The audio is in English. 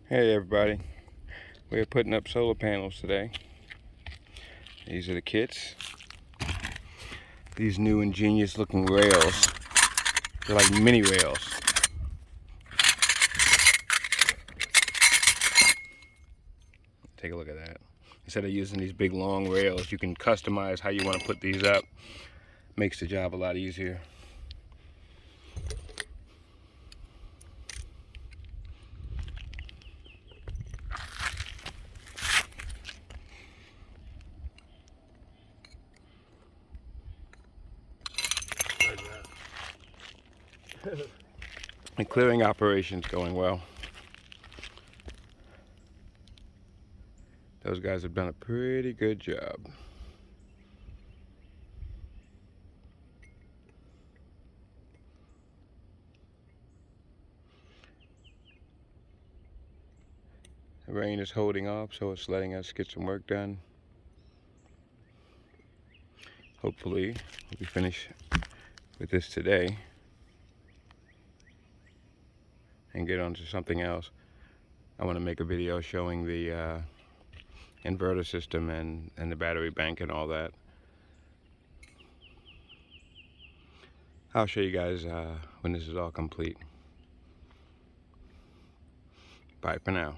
Hey everybody, we're putting up solar panels today. These are the kits. These new ingenious looking rails. They're like mini rails. Take a look at that. Instead of using these big long rails, you can customize how you want to put these up. Makes the job a lot easier. The clearing operation's going well. Those guys have done a pretty good job. The rain is holding off, so it's letting us get some work done. Hopefully, we'll be finished with this today and get on to something else. I want to make a video showing the inverter system and the battery bank and all that. I'll show you guys when this is all complete. Bye for now.